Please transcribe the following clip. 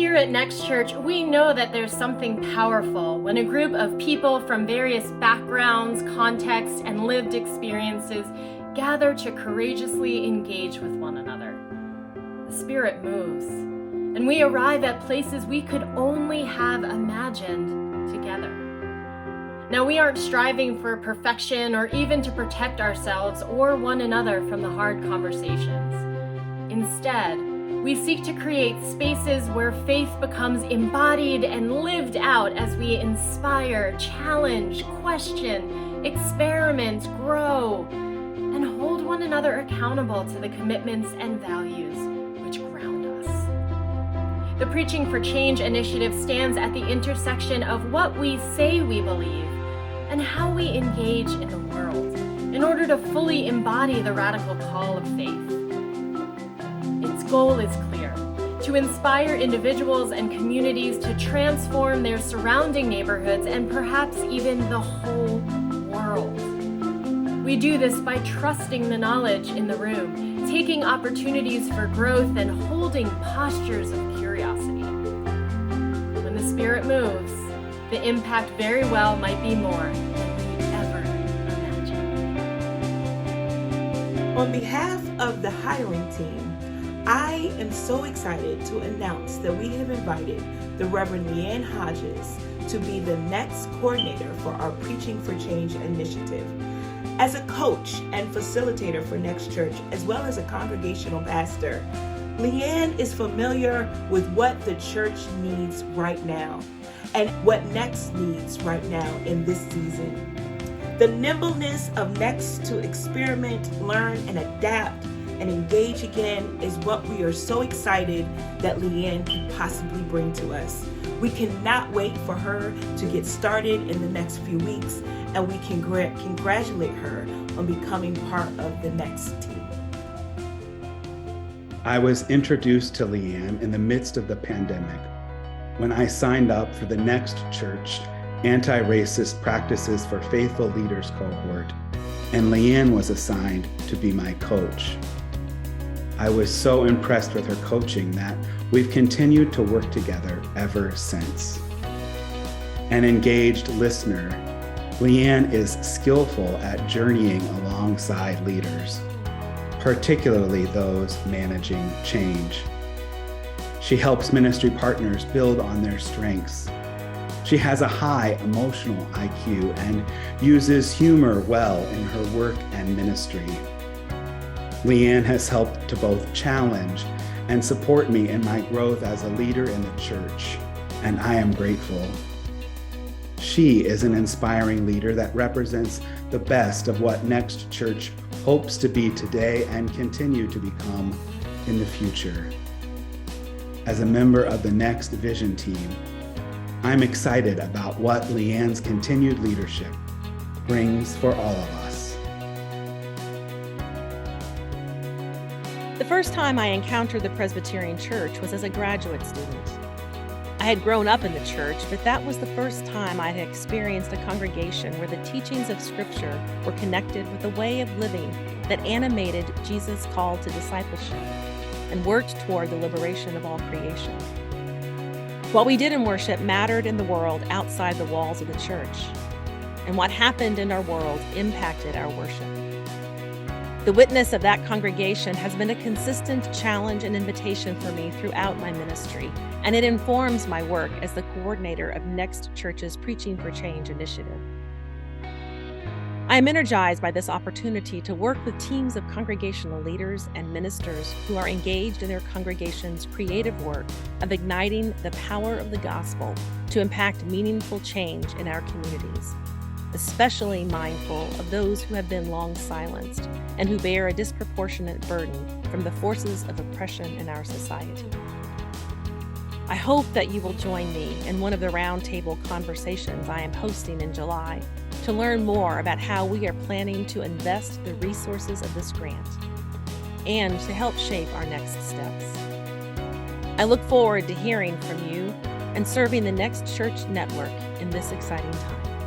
Here at Next Church, we know that there's something powerful when a group of people from various backgrounds, contexts, and lived experiences gather to courageously engage with one another. The Spirit moves, and we arrive at places we could only have imagined together. Now, we aren't striving for perfection or even to protect ourselves or one another from the hard conversations. Instead, we seek to create spaces where faith becomes embodied and lived out as we inspire, challenge, question, experiment, grow, and hold one another accountable to the commitments and values which ground us. The Preaching for Change initiative stands at the intersection of what we say we believe and how we engage in the world in order to fully embody the radical call of faith. Its goal is clear: to inspire individuals and communities to transform their surrounding neighborhoods and perhaps even the whole world. We do this by trusting the knowledge in the room, taking opportunities for growth, and holding postures of curiosity. When the Spirit moves, the impact very well might be more than we'd ever imagined. On behalf of the hiring team, I am so excited to announce that we have invited the Reverend Leanne Hodges to be the next coordinator for our Preaching for Change initiative. As a coach and facilitator for Next Church, as well as a congregational pastor, Leanne is familiar with what the church needs right now and what Next needs right now in this season. The nimbleness of Next to experiment, learn, and adapt and engage again is what we are so excited that Leanne can possibly bring to us. We cannot wait for her to get started in the next few weeks, and we can congratulate her on becoming part of the Next team. I was introduced to Leanne in the midst of the pandemic when I signed up for the Next Church Anti-Racist Practices for Faithful Leaders cohort, and Leanne was assigned to be my coach. I was so impressed with her coaching that we've continued to work together ever since. An engaged listener, Leanne is skillful at journeying alongside leaders, particularly those managing change. She helps ministry partners build on their strengths. She has a high emotional IQ and uses humor well in her work and ministry. Leanne has helped to both challenge and support me in my growth as a leader in the church, and I am grateful. She is an inspiring leader that represents the best of what Next Church hopes to be today and continue to become in the future. As a member of the Next Vision team, I'm excited about what Leanne's continued leadership brings for all of us. The first time I encountered the Presbyterian Church was as a graduate student. I had grown up in the church, but that was the first time I had experienced a congregation where the teachings of Scripture were connected with a way of living that animated Jesus' call to discipleship and worked toward the liberation of all creation. What we did in worship mattered in the world outside the walls of the church, and what happened in our world impacted our worship. The witness of that congregation has been a consistent challenge and invitation for me throughout my ministry, and it informs my work as the coordinator of Next Church's Preaching for Change initiative. I am energized by this opportunity to work with teams of congregational leaders and ministers who are engaged in their congregation's creative work of igniting the power of the gospel to impact meaningful change in our communities, especially mindful of those who have been long silenced and who bear a disproportionate burden from the forces of oppression in our society. I hope that you will join me in one of the roundtable conversations I am hosting in July to learn more about how we are planning to invest the resources of this grant and to help shape our next steps. I look forward to hearing from you and serving the Next Church Network in this exciting time.